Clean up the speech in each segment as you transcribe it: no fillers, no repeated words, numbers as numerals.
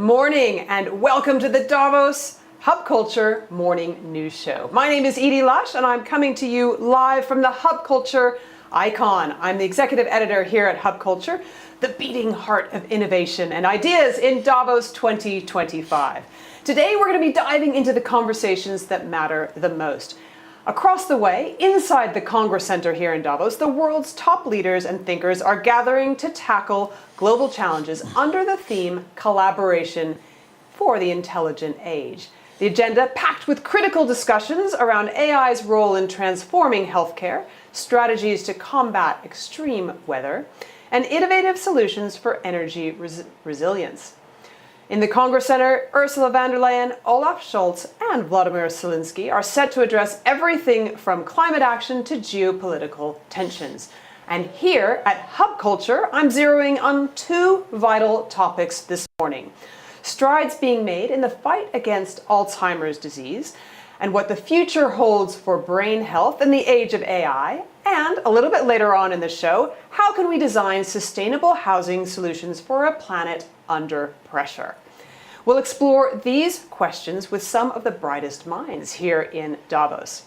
morning and welcome to the Davos Hub Culture Morning News Show. My name is Edie Lush and I'm coming to you live from the Hub Culture icon. I'm the executive editor here at Hub Culture, the beating heart of innovation and ideas in Davos 2025. Today we're going to be diving into the conversations that matter the most. Across the way, inside the Congress Center here in Davos, the world's top leaders and thinkers are gathering to tackle global challenges under the theme Collaboration for the Intelligent Age. The agenda packed with critical discussions around AI's role in transforming healthcare, strategies to combat extreme weather, and innovative solutions for energy resilience. In the Congress Center, Ursula von der Leyen, Olaf Scholz, and Vladimir Zelensky are set to address everything from climate action to geopolitical tensions. And here at Hub Culture, I'm zeroing on two vital topics this morning. Strides being made in the fight against Alzheimer's disease, and what the future holds for brain health in the age of AI, and a little bit later on in the show, how can we design sustainable housing solutions for a planet under pressure? We'll explore these questions with some of the brightest minds here in Davos.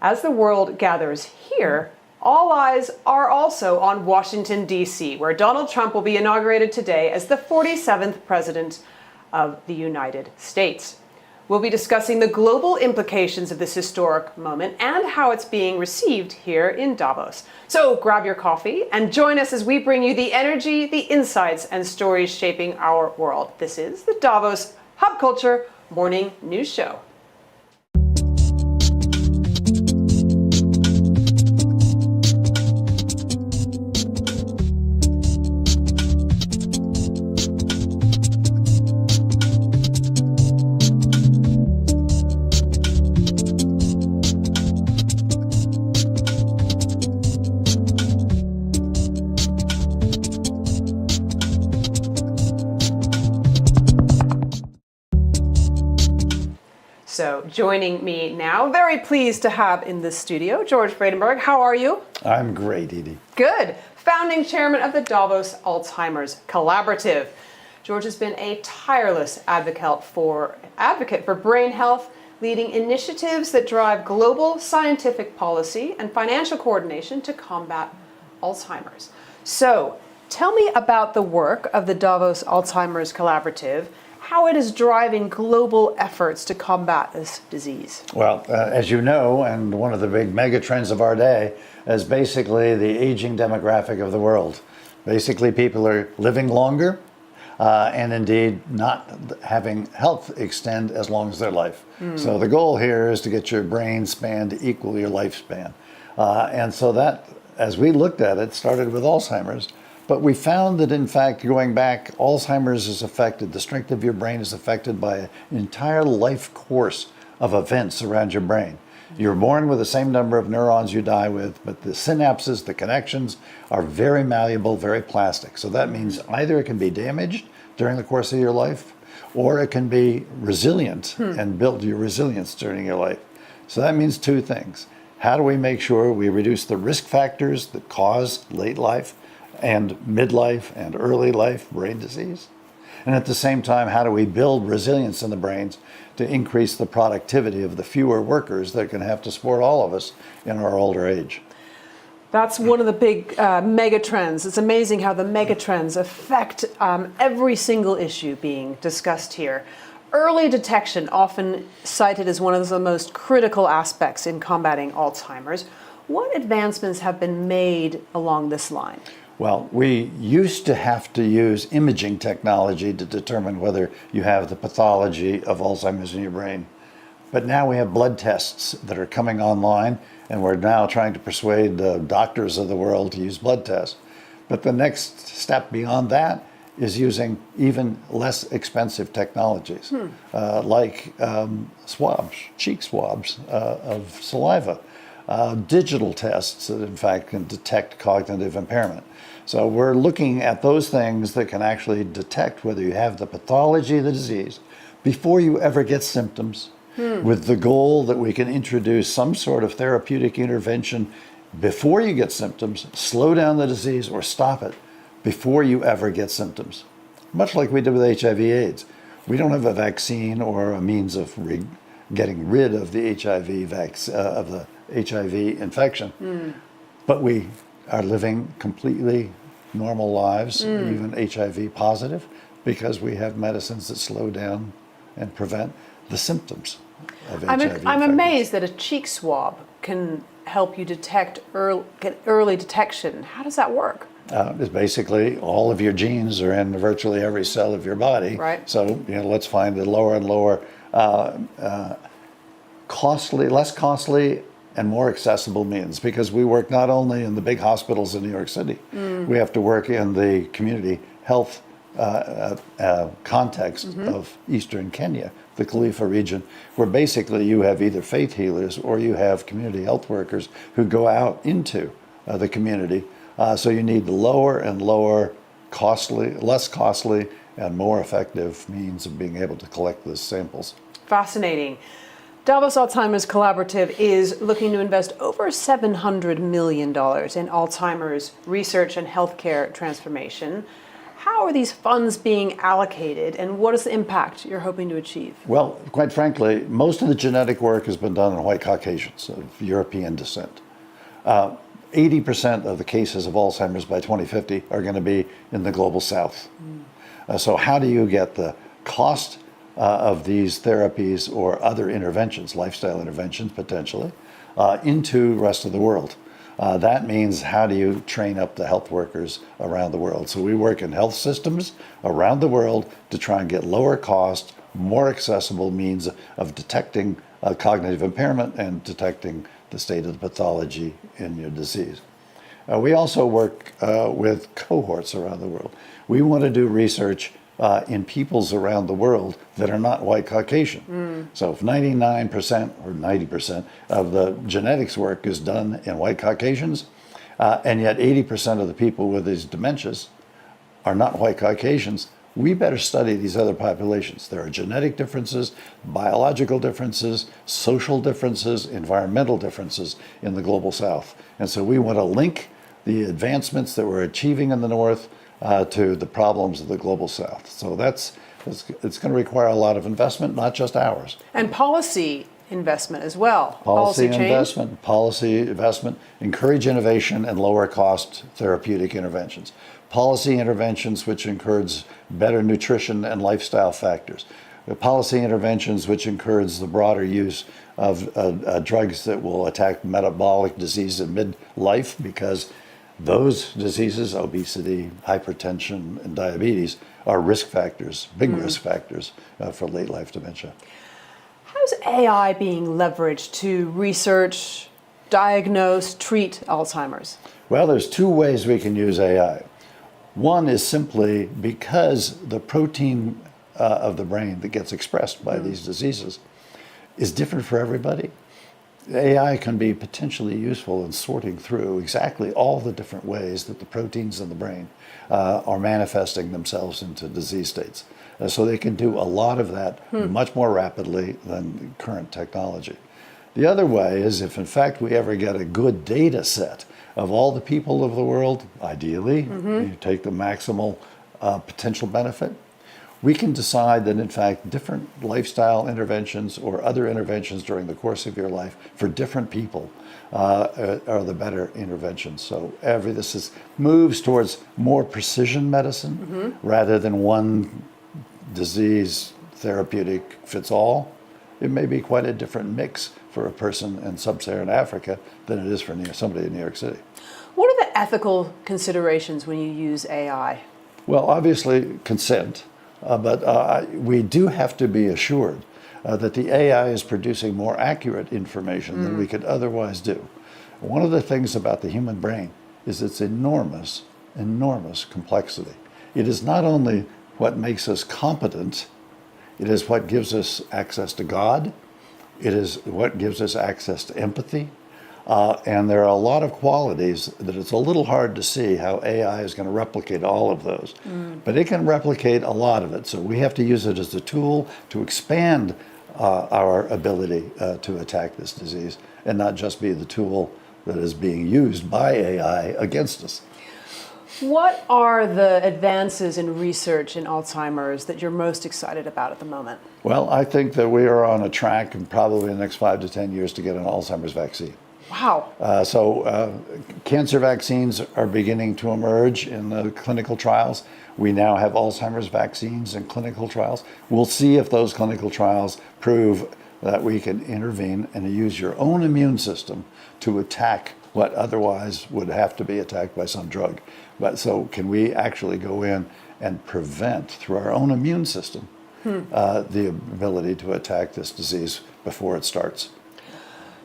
As the world gathers here, all eyes are also on Washington, D.C., where Donald Trump will be inaugurated today as the 47th President of the United States. We'll be discussing the global implications of this historic moment and how it's being received here in Davos. So grab your coffee and join us as we bring you the energy, the insights, and stories shaping our world. This is the Davos Hub Culture Morning News Show. So joining me now, very pleased to have in the studio, George Vradenburg. How are you? I'm great, Edie. Good. Founding chairman of the Davos Alzheimer's Collaborative. George has been a tireless advocate for brain health, leading initiatives that drive global scientific policy and financial coordination to combat Alzheimer's. So tell me about the work of the Davos Alzheimer's Collaborative, how it is driving global efforts to combat this disease. Well, as you know, and one of the big mega trends of our day is basically the aging demographic of the world. Basically, people are living longer and indeed not having health extend as long as their life. So the goal here is to get your brain span to equal your lifespan. And so that, as we looked at it, started with Alzheimer's. But we found that, in fact, going back, Alzheimer's is affected, the strength of your brain is affected by an entire life course of events around your brain. You're born with the same number of neurons you die with, but the synapses, the connections, are very malleable, very plastic. So that means either it can be damaged during the course of your life, or it can be resilient and build your resilience during your life. So that means two things. How do we make sure we reduce the risk factors that cause late life and midlife and early life brain disease? And at the same time, how do we build resilience in the brains to increase the productivity of the fewer workers that are going to have to support all of us in our older age? That's one of the big mega trends. It's amazing how the mega trends affect every single issue being discussed here. Early detection, often cited as one of the most critical aspects in combating Alzheimer's. What advancements have been made along this line? Well, we used to have to use imaging technology to determine whether you have the pathology of Alzheimer's in your brain. But now we have blood tests that are coming online, and we're now trying to persuade the doctors of the world to use blood tests. But the next step beyond that is using even less expensive technologies, like swabs, cheek swabs of saliva, digital tests that in fact can detect cognitive impairment. So we're looking at those things that can actually detect whether you have the pathology of the disease before you ever get symptoms, with the goal that we can introduce some sort of therapeutic intervention before you get symptoms, slow down the disease or stop it before you ever get symptoms. much like we did with HIV/AIDS. We don't have a vaccine or a means of getting rid of the of the HIV infection, but we are living completely normal lives, even HIV positive, because we have medicines that slow down and prevent the symptoms of HIV infection. I'm amazed that a cheek swab can help you get early detection. How does that work? It's basically all of your genes are in virtually every cell of your body. Right. So let's find the lower and lower, less costly and more accessible means, because we work not only in the big hospitals in New York City, we have to work in the community health context of Eastern Kenya, the Khalifa region, where basically you have either faith healers or you have community health workers who go out into the community. So you need the lower and lower less costly and more effective means of being able to collect those samples. Fascinating. Davos Alzheimer's Collaborative is looking to invest over $700 million in Alzheimer's research and healthcare transformation. How are these funds being allocated, and what is the impact you're hoping to achieve? Well, quite frankly, most of the genetic work has been done in white Caucasians of European descent. 80% of the cases of Alzheimer's by 2050 are going to be in the global south. So how do you get the cost of these therapies or other interventions, lifestyle interventions potentially, into the rest of the world? That means how do you train up the health workers around the world? So we work in health systems around the world to try and get lower cost, more accessible means of detecting cognitive impairment and detecting the state of the pathology in your disease. We also work with cohorts around the world. We want to do research in peoples around the world that are not white Caucasian. So if 99% or 90% of the genetics work is done in white Caucasians, and yet 80% of the people with these dementias are not white Caucasians, we better study these other populations. There are genetic differences, biological differences, social differences, environmental differences in the global south. And so we want to link the advancements that we're achieving in the north to the problems of the global south. So it's going to require a lot of investment, not just ours. And policy investment as well. Policy change? investment, encourage innovation and lower cost therapeutic interventions. Policy interventions which encourage better nutrition and lifestyle factors. Policy interventions which encourage the broader use of drugs that will attack metabolic disease in midlife, because those diseases, obesity, hypertension, and diabetes, are risk factors, big risk factors for late life dementia. How's AI being leveraged to research, diagnose, treat Alzheimer's? Well, there's two ways we can use AI. One is simply because the protein of the brain that gets expressed by these diseases is different for everybody. AI can be potentially useful in sorting through exactly all the different ways that the proteins in the brain are manifesting themselves into disease states. So they can do a lot of that much more rapidly than current technology. The other way is if in fact we ever get a good data set of all the people of the world, ideally, you take the maximal potential benefit, we can decide that in fact different lifestyle interventions or other interventions during the course of your life for different people are the better interventions. So this moves towards more precision medicine rather than one disease therapeutic fits all. It may be quite a different mix for a person in sub-Saharan Africa than it is for somebody in New York City. What are the ethical considerations when you use AI? Well, obviously consent, but we do have to be assured that the AI is producing more accurate information than we could otherwise do. One of the things about the human brain is its enormous, enormous complexity. It is not only what makes us competent, it is what gives us access to God, it is what gives us access to empathy, and there are a lot of qualities that it's a little hard to see how AI is going to replicate all of those. But it can replicate a lot of it, so we have to use it as a tool to expand our ability to attack this disease, and not just be the tool that is being used by AI against us. What are the advances in research in Alzheimer's that you're most excited about at the moment? Well, I think that we are on a track in probably the next 5 to 10 years to get an Alzheimer's vaccine. Wow. Cancer vaccines are beginning to emerge in the clinical trials. We now have Alzheimer's vaccines in clinical trials. We'll see if those clinical trials prove that we can intervene and use your own immune system to attack what otherwise would have to be attacked by some drug. But so can we actually go in and prevent, through our own immune system, the ability to attack this disease before it starts?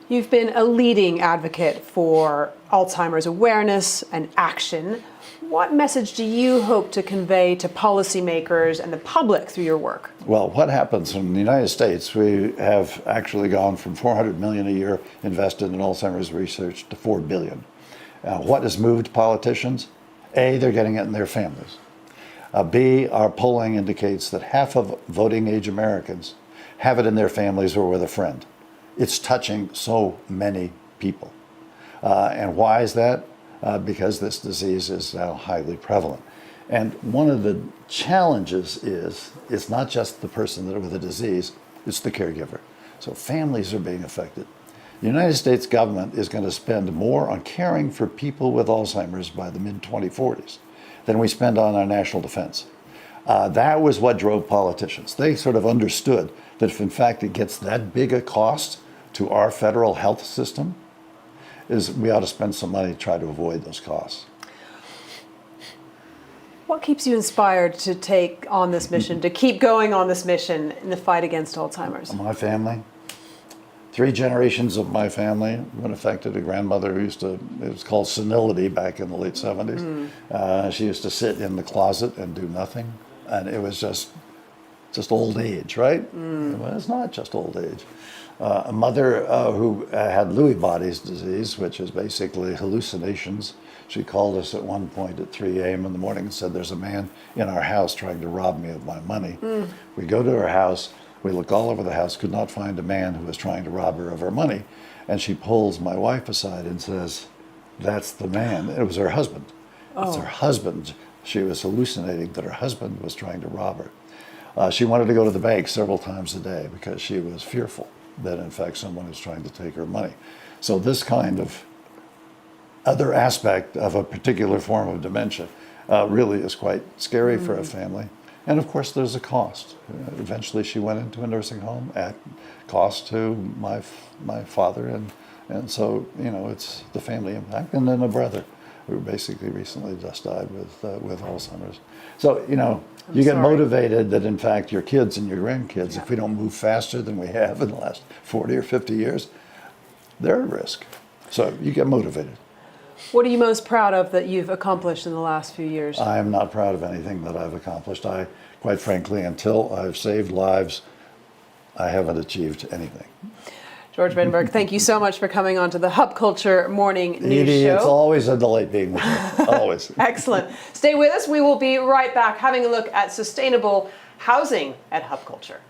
You've been a leading advocate for Alzheimer's awareness and action. What message do you hope to convey to policymakers and the public through your work? Well, what happens in the United States, we have actually gone from $400 million a year invested in Alzheimer's research to $4 billion. What has moved politicians? A, they're getting it in their families. B, our polling indicates that half of voting age Americans have it in their families or with a friend. It's touching so many people. And why is that? Because this disease is now highly prevalent. And one of the challenges is it's not just the person that with the disease, it's the caregiver. So families are being affected. The United States government is going to spend more on caring for people with Alzheimer's by the mid-2040s than we spend on our national defense. That was what drove politicians. They sort of understood that if in fact it gets that big a cost to our federal health system, is we ought to spend some money to try to avoid those costs. What keeps you inspired to take on this mission, to keep going on this mission in the fight against Alzheimer's? My family. 3 generations of my family been affected. A grandmother who it was called senility back in the late 70s. She used to sit in the closet and do nothing. And it was just old age, right? Well, it's not just old age. A mother who had Lewy body's disease, which is basically hallucinations. She called us at one point at 3 a.m. in the morning and said, there's a man in our house trying to rob me of my money. We go to her house, we look all over the house, could not find a man who was trying to rob her of her money. And she pulls my wife aside and says, that's the man. It was her husband. It's her husband. She was hallucinating that her husband was trying to rob her. She wanted to go to the bank several times a day because she was fearful that in fact someone is trying to take her money. So this kind of other aspect of a particular form of dementia really is quite scary for a family. And of course there's a cost. Eventually she went into a nursing home at cost to my father, and so it's the family impact. And then a brother who basically recently just died with Alzheimer's. So you get motivated that in fact your kids and your grandkids, if we don't move faster than we have in the last 40 or 50 years, they're at risk. So you get motivated. What are you most proud of that you've accomplished in the last few years? I am not proud of anything that I've accomplished. Quite frankly, until I've saved lives, I haven't achieved anything. George Vradenburg, thank you so much for coming on to the Hub Culture Morning News Edie, Show. it's always a delight being with you. Always. Excellent. Stay with us. We will be right back having a look at sustainable housing at Hub Culture.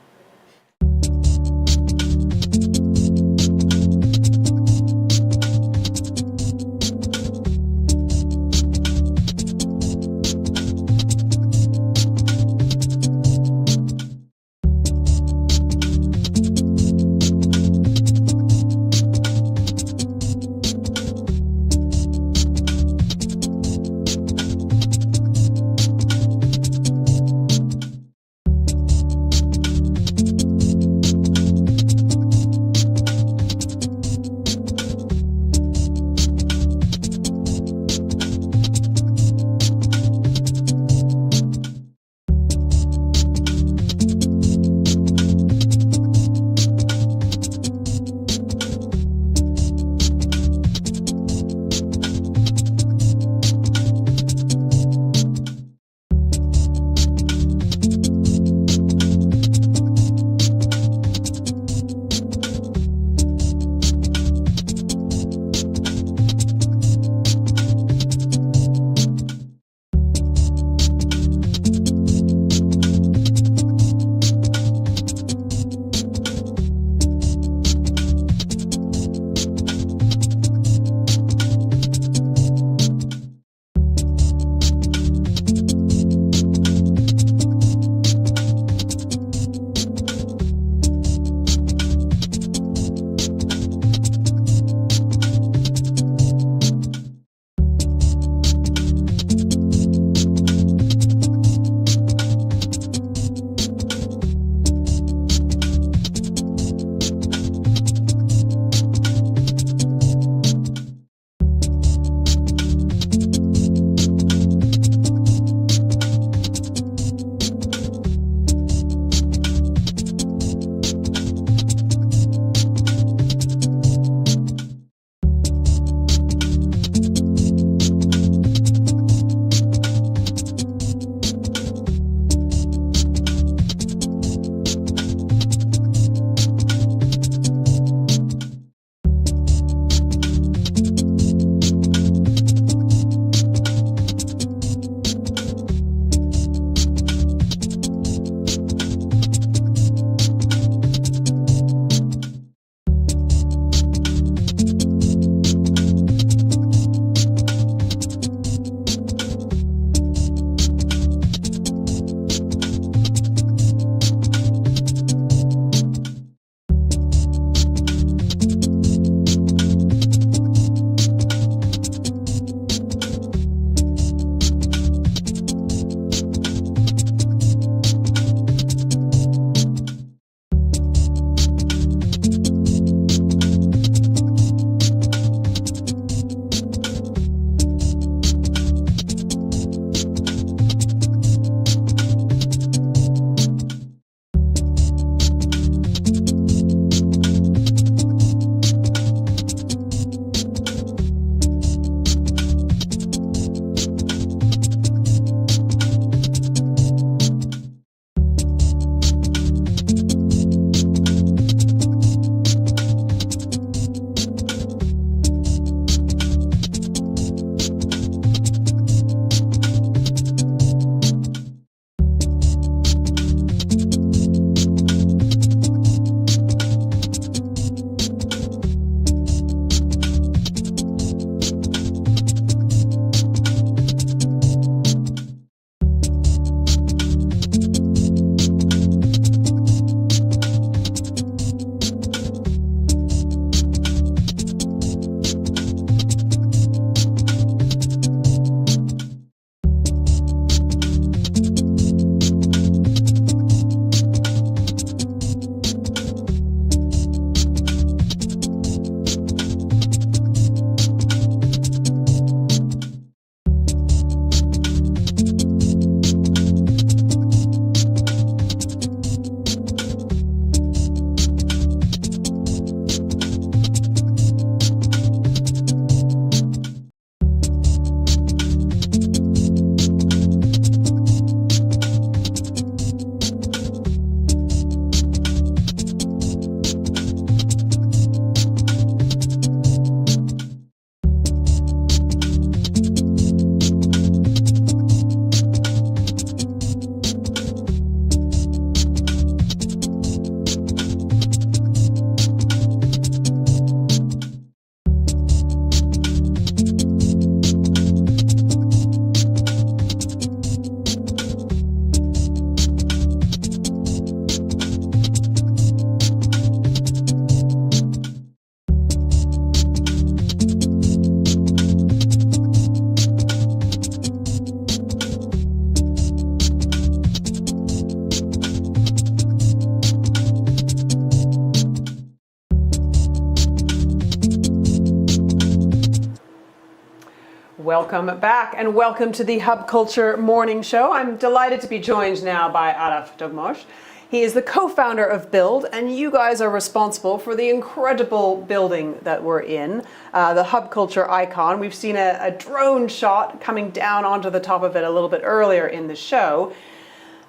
Welcome back and welcome to the Hub Culture Morning Show. I'm delighted to be joined now by Aref Dogmoch. He is the co-founder of BYLD, and you guys are responsible for the incredible building that we're in, the Hub Culture icon. We've seen a drone shot coming down onto the top of it a little bit earlier in the show.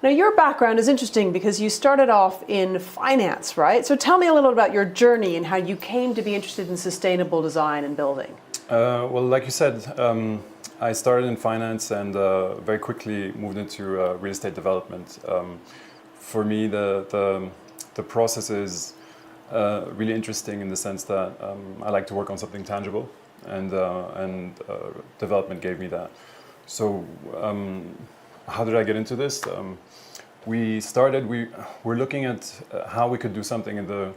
Now, your background is interesting because you started off in finance, right? So tell me a little about your journey and how you came to be interested in sustainable design and building. Well, like you said, I started in finance and very quickly moved into real estate development. For me, the process is really interesting in the sense that I like to work on something tangible, and development gave me that. So, how did I get into this? We're looking at how we could do something in the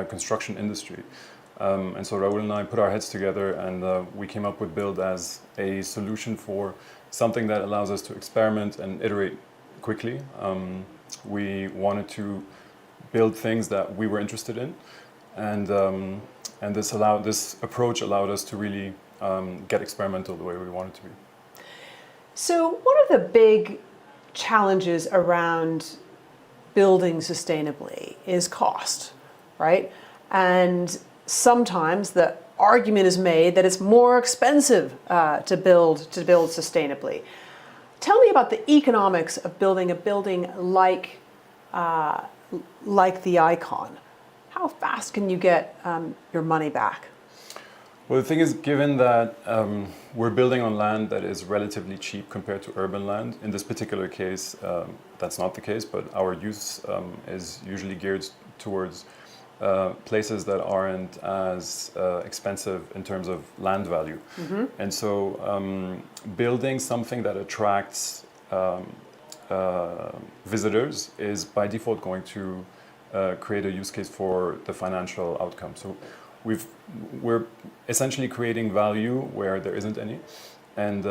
construction industry. And so Raul and I put our heads together and we came up with BYLD as a solution for something that allows us to experiment and iterate quickly. We wanted to build things that we were interested in, and this approach allowed us to really get experimental the way we wanted to be. So what are the big challenges around building sustainably is cost, right? And sometimes the argument is made that it's more expensive to build sustainably. Tell me about the economics of building a building like the icon. How fast can you get your money back? Well, the thing is, given that we're building on land that is relatively cheap compared to urban land, in this particular case, that's not the case, but our use is usually geared towards places that aren't as expensive in terms of land value. Mm-hmm. And so building something that attracts visitors is by default going to create a use case for the financial outcome. So we're essentially creating value where there isn't any. And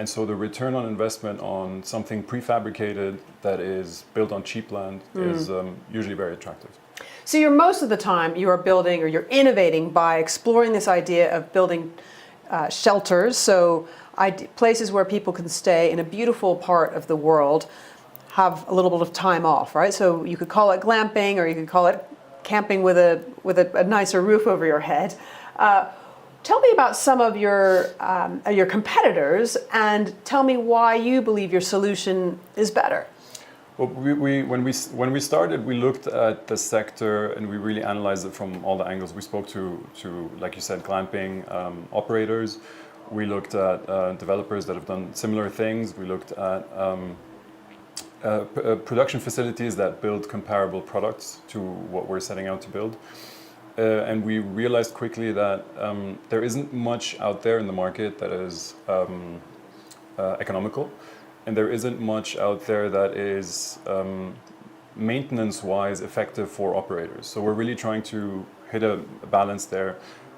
so the return on investment on something prefabricated that is built on cheap land is usually very attractive. So most of the time you are building or you're innovating by exploring this idea of building shelters, so places where people can stay in a beautiful part of the world, have a little bit of time off, right? So you could call it glamping or you could call it camping with a nicer roof over your head. Tell me about some of your competitors and tell me why you believe your solution is better. Well, when we started, we looked at the sector and we really analyzed it from all the angles. We spoke to like you said, glamping operators. We looked at developers that have done similar things. We looked at production facilities that build comparable products to what we're setting out to build. And we realized quickly that there isn't much out there in the market that is economical. And there isn't much out there that is maintenance-wise effective for operators. So we're really trying to hit a balance there,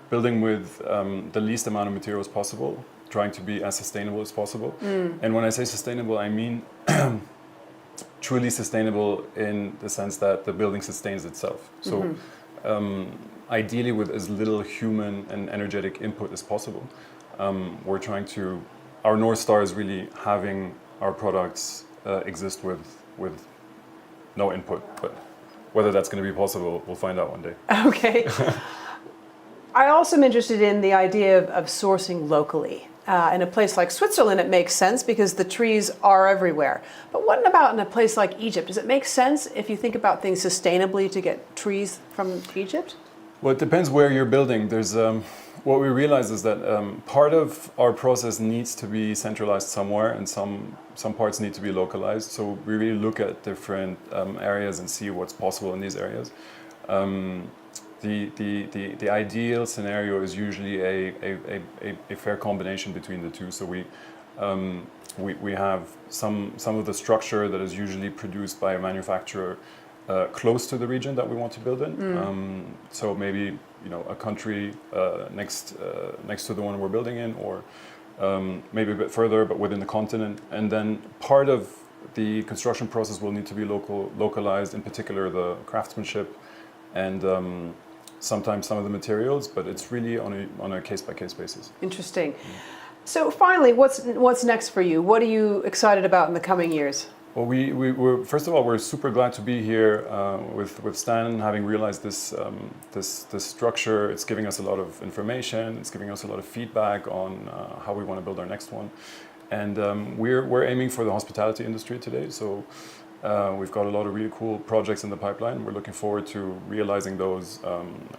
building with the least amount of materials possible, trying to be as sustainable as possible. And when I say sustainable, I mean truly sustainable in the sense that the building sustains itself. So ideally with as little human and energetic input as possible. We're trying to, our North Star is really having our products exist with no input, but whether that's going to be possible, we'll find out one day. Okay. I also am interested in the idea of sourcing locally. In a place like Switzerland, it makes sense because the trees are everywhere. But what about in a place like Egypt? Does it make sense if you think about things sustainably to get trees from Egypt? Well, it depends where you're building. There's what we realize is that part of our process needs to be centralized somewhere, and some parts need to be localized. So we really look at different areas and see what's possible in these areas. The ideal scenario is usually a fair combination between the two. So we have some of the structure that is usually produced by a manufacturer close to the region that we want to build in. So maybe a country next to the one we're building in, or maybe a bit further, but within the continent. And then part of the construction process will need to be localized, in particular the craftsmanship and sometimes some of the materials, but it's really on a case-by-case basis. Interesting. So finally, what's next for you? What are you excited about in the coming years? Well, we're first of all, we're super glad to be here with Stan, having realized this structure. It's giving us a lot of information. It's giving us a lot of feedback on how we want to build our next one, and we're aiming for the hospitality industry today. So we've got a lot of really cool projects in the pipeline. We're looking forward to realizing those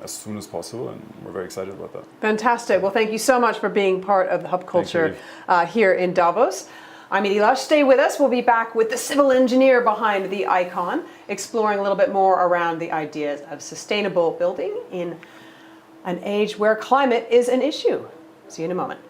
as soon as possible, and we're very excited about that. Fantastic. Well, thank you so much for being part of the Hub Culture here in Davos. I'm Edie Lush. Stay with us. We'll be back with the civil engineer behind the icon, exploring a little bit more around the ideas of sustainable building in an age where climate is an issue. See you in a moment.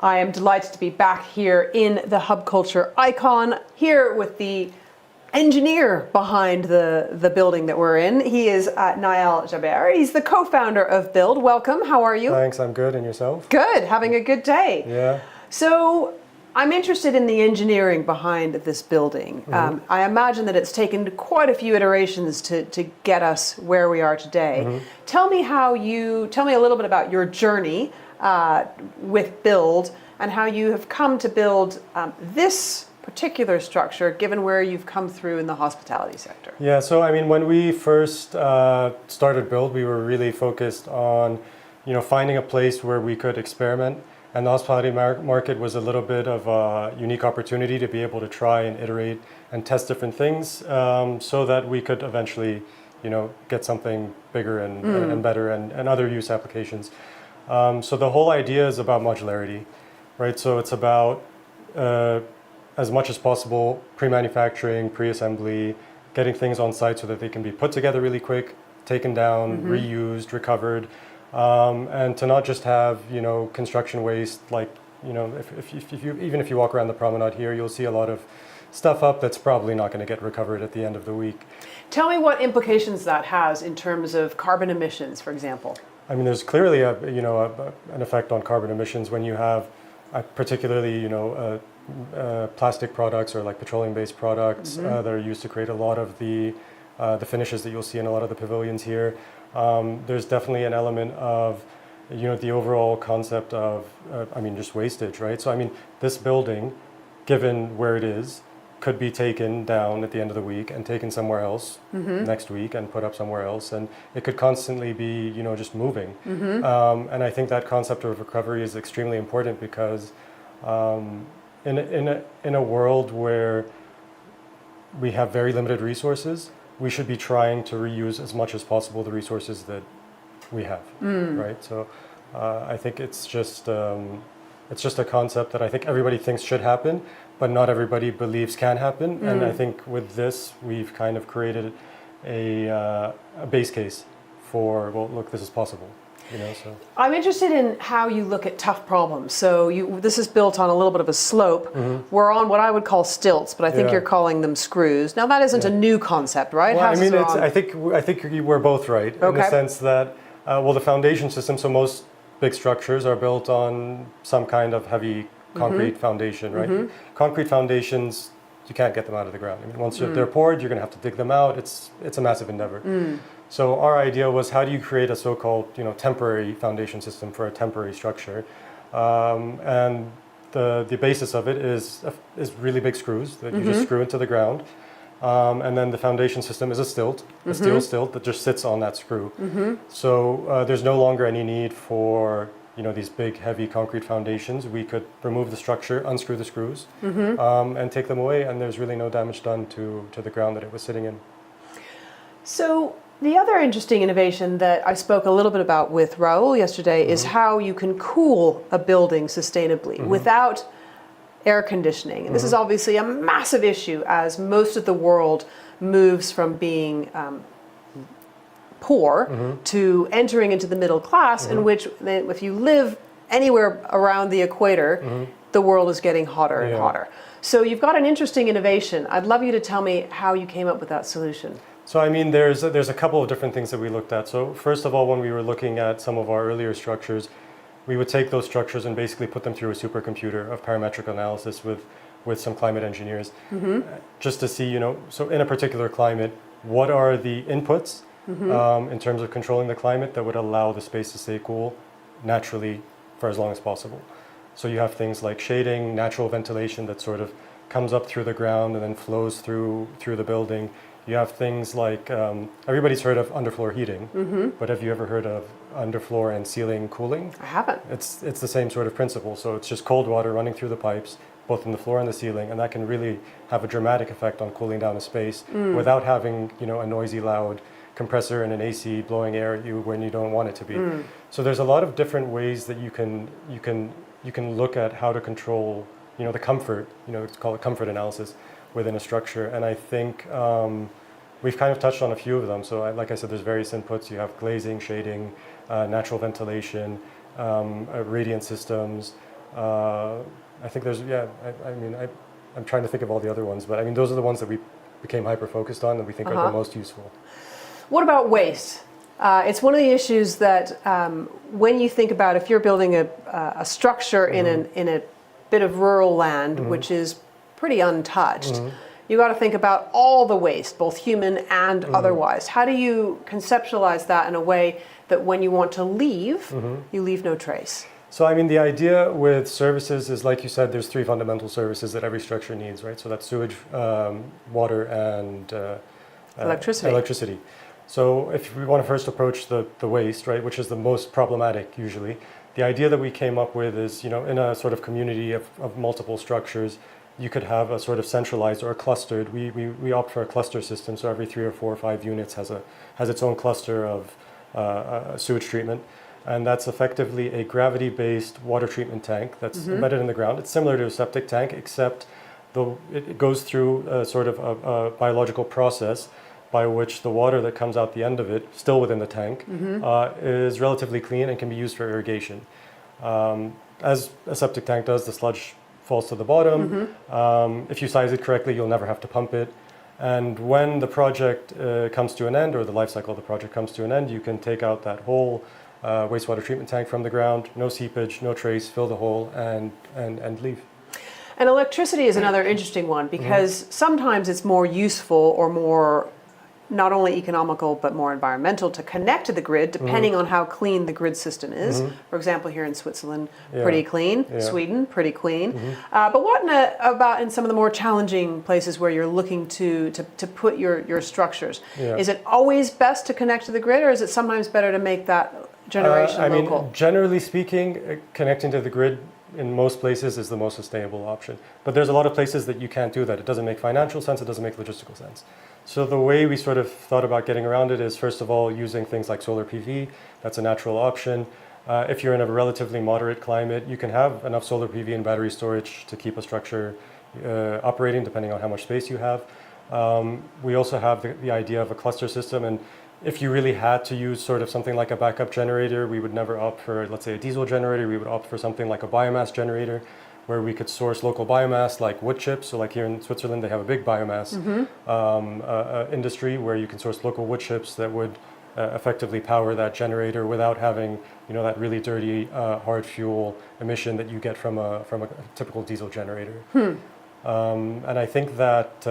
I am delighted to be back here in the Hub Culture icon, here with the engineer behind the building that we're in. He is Nael. He's the co-founder of BYLD. Welcome, how are you? Thanks, I'm good, and yourself? Good, having a good day. Yeah. So, I'm interested in the engineering behind this building. Mm-hmm. I imagine that it's taken quite a few iterations to get us where we are today. Mm-hmm. Tell me a little bit about your journey with BYLD and how you have come to build this particular structure, given where you've come through in the hospitality sector. Yeah, so I mean, when we first started BYLD, we were really focused on, finding a place where we could experiment. And the hospitality market was a little bit of a unique opportunity to be able to try and iterate and test different things, so that we could eventually, get something bigger and better and other use applications. So the whole idea is about modularity, right? So it's about as much as possible pre-manufacturing, pre-assembly, getting things on site so that they can be put together really quick, taken down, reused, recovered, and to not just have construction waste. Like if you even if you walk around the promenade here, you'll see a lot of stuff up that's probably not going to get recovered at the end of the week. Tell me what implications that has in terms of carbon emissions, for example. I mean, there's clearly an effect on carbon emissions when you have particularly plastic products or like petroleum-based products that are used to create a lot of the finishes that you'll see in a lot of the pavilions here. There's definitely an element of the overall concept of just wastage, right? So I mean, this building, given where it is, could be taken down at the end of the week and taken somewhere else next week and put up somewhere else, and it could constantly be just moving. And I think that concept of recovery is extremely important because in a world where we have very limited resources, we should be trying to reuse as much as possible the resources that we have, right? So I think it's just a concept that I think everybody thinks should happen, but not everybody believes can happen. And I think with this, we've kind of created a base case for, well, look, this is possible. So I'm interested in how you look at tough problems. So this is built on a little bit of a slope. We're on what I would call stilts, but I think you're calling them screws. Now that isn't a new concept, right? Well, I think we're both right in the sense that the foundation system. So most big structures are built on some kind of heavy concrete foundation, right? Concrete foundations, you can't get them out of the ground. I mean, once they're poured, you're going to have to dig them out. It's a massive endeavor. So our idea was, how do you create a so-called temporary foundation system for a temporary structure? And the basis of it is really big screws that you just screw into the ground. And then the foundation system is a stilt, a steel stilt that just sits on that screw. So there's no longer any need for these big, heavy concrete foundations. We could remove the structure, unscrew the screws, and take them away, and there's really no damage done to the ground that it was sitting in. So the other interesting innovation that I spoke a little bit about with Raul yesterday is how you can cool a building sustainably without air conditioning. And this is obviously a massive issue as most of the world moves from being poor to entering into the middle class, in which if you live anywhere around the equator, the world is getting hotter and hotter. So you've got an interesting innovation. I'd love you to tell me how you came up with that solution. So I mean, there's a couple of different things that we looked at. So first of all, when we were looking at some of our earlier structures, we would take those structures and basically put them through a supercomputer of parametric analysis with some climate engineers, just to see, so in a particular climate, what are the inputs in terms of controlling the climate that would allow the space to stay cool naturally for as long as possible. So you have things like shading, natural ventilation that sort of comes up through the ground and then flows through the building. You have things like, everybody's heard of underfloor heating, but have you ever heard of underfloor and ceiling cooling? I haven't. It's the same sort of principle. So it's just cold water running through the pipes, both in the floor and the ceiling, and that can really have a dramatic effect on cooling down a space without having a noisy, loud compressor and an AC blowing air at you when you don't want it to be. So there's a lot of different ways that you can look at how to control the comfort. It's called a comfort analysis within a structure, and I think we've kind of touched on a few of them. So like I said, there's various inputs. You have glazing, shading, natural ventilation, radiant systems. I think there's, I'm trying to think of all the other ones, but I mean, those are the ones that we became hyper-focused on and we think are the most useful. What about waste? It's one of the issues that when you think about if you're building a structure in a bit of rural land, which is pretty untouched, you got to think about all the waste, both human and otherwise. How do you conceptualize that in a way that when you want to leave, you leave no trace? So I mean, the idea with services is, like you said, there's three fundamental services that every structure needs, right? So that's sewage, water, and electricity. So if we want to first approach the waste, right, which is the most problematic usually, the idea that we came up with is, in a sort of community of multiple structures, you could have a sort of centralized or clustered. We opt for a cluster system, so every 3 or 4 or 5 units has its own cluster of sewage treatment, and that's effectively a gravity-based water treatment tank that's embedded in the ground. It's similar to a septic tank, except it goes through a sort of a biological process by which the water that comes out the end of it, still within the tank, is relatively clean and can be used for irrigation. As a septic tank does, the sludge falls to the bottom. If you size it correctly, you'll never have to pump it. And when the project comes to an end, or the life cycle of the project comes to an end, you can take out that whole wastewater treatment tank from the ground, no seepage, no trace, fill the hole, and leave. And electricity is another interesting one, because sometimes it's more useful or more not only economical but more environmental to connect to the grid, depending on how clean the grid system is. For example, here in Switzerland, pretty clean. Sweden, pretty clean. But what about in some of the more challenging places where you're looking to put your structures? Is it always best to connect to the grid, or is it sometimes better to make that generation local? I mean, generally speaking, connecting to the grid in most places is the most sustainable option. But there's a lot of places that you can't do that. It doesn't make financial sense, it doesn't make logistical sense. So the way we sort of thought about getting around it is, first of all, using things like solar PV. That's a natural option. If you're in a relatively moderate climate, you can have enough solar PV and battery storage to keep a structure operating, depending on how much space you have. We also have the idea of a cluster system, and if you really had to use sort of something like a backup generator, we would never opt for, let's say, a diesel generator. We would opt for something like a biomass generator, where we could source local biomass like wood chips. So like here in Switzerland, they have a big biomass industry where you can source local wood chips that would effectively power that generator without having, you know, that really dirty hard fuel emission that you get from a typical diesel generator. And I think that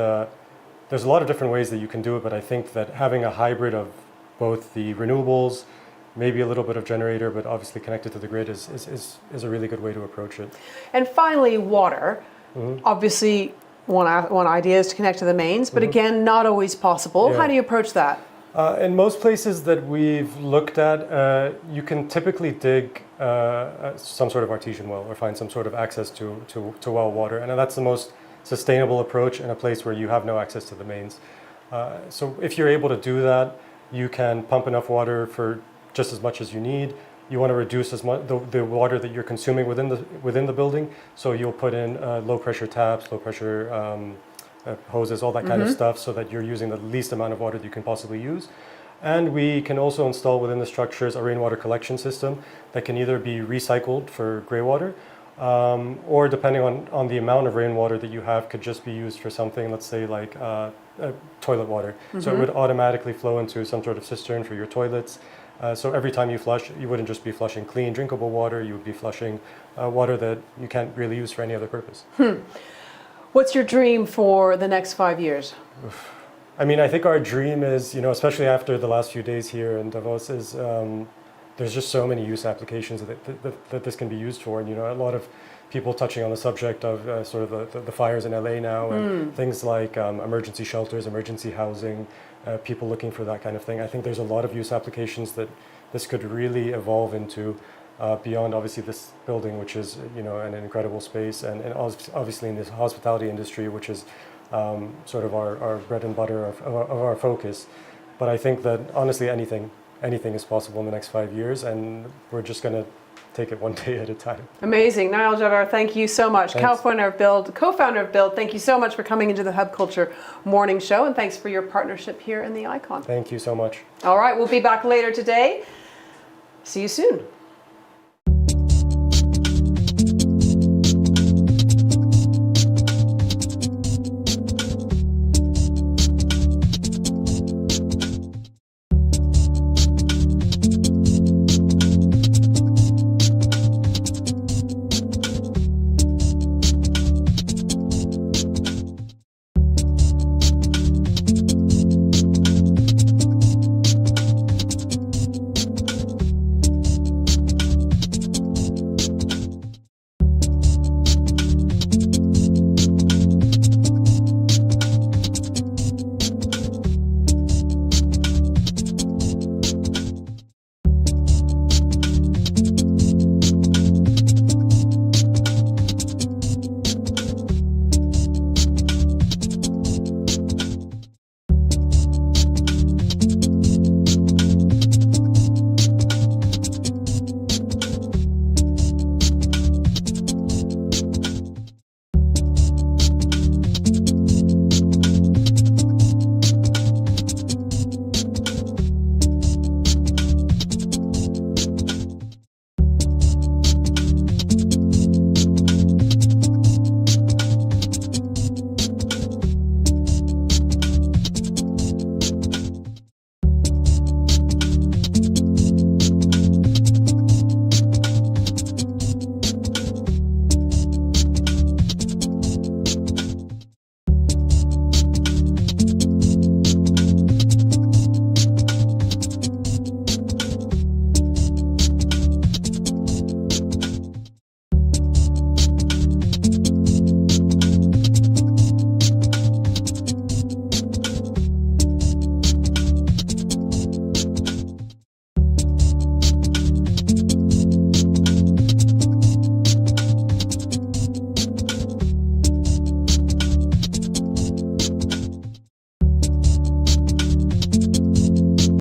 there's a lot of different ways that you can do it, but I think that having a hybrid of both the renewables, maybe a little bit of generator, but obviously connected to the grid is a really good way to approach it. And finally, water. Obviously, one idea is to connect to the mains, but again, not always possible. How do you approach that? In most places that we've looked at, you can typically dig some sort of artesian well or find some sort of access to well water, and that's the most sustainable approach in a place where you have no access to the mains. So if you're able to do that, you can pump enough water for just as much as you need. You want to reduce as much the water that you're consuming within the building, so you'll put in low pressure taps, low pressure hoses, all that kind of stuff, so that you're using the least amount of water that you can possibly use. And we can also install within the structures a rainwater collection system that can either be recycled for grey water, or depending on the amount of rainwater that you have, could just be used for something, let's say like toilet water. So it would automatically flow into some sort of cistern for your toilets. So every time you flush, you wouldn't just be flushing clean, drinkable water, you would be flushing water that you can't really use for any other purpose. What's your dream for the next 5 years? I mean, I think our dream is, you know, especially after the last few days here in Davos, is there's just so many use applications that this can be used for. And, you know, a lot of people touching on the subject of sort of the fires in LA now, and things like emergency shelters, emergency housing, people looking for that kind of thing. I think there's a lot of use applications that this could really evolve into, beyond obviously this building, which is, you know, an incredible space, and obviously in this hospitality industry, which is sort of our bread and butter of our focus. But I think that honestly anything is possible in the next 5 years, and we're just going to take it one day at a time. Amazing. Nael, thank you so much. Thanks. Co-founder of BYLD, thank you so much for coming into the Hub Culture Morning Show, and thanks for your partnership here in the Icon. Thank you so much. All right, we'll be back later today. See you soon.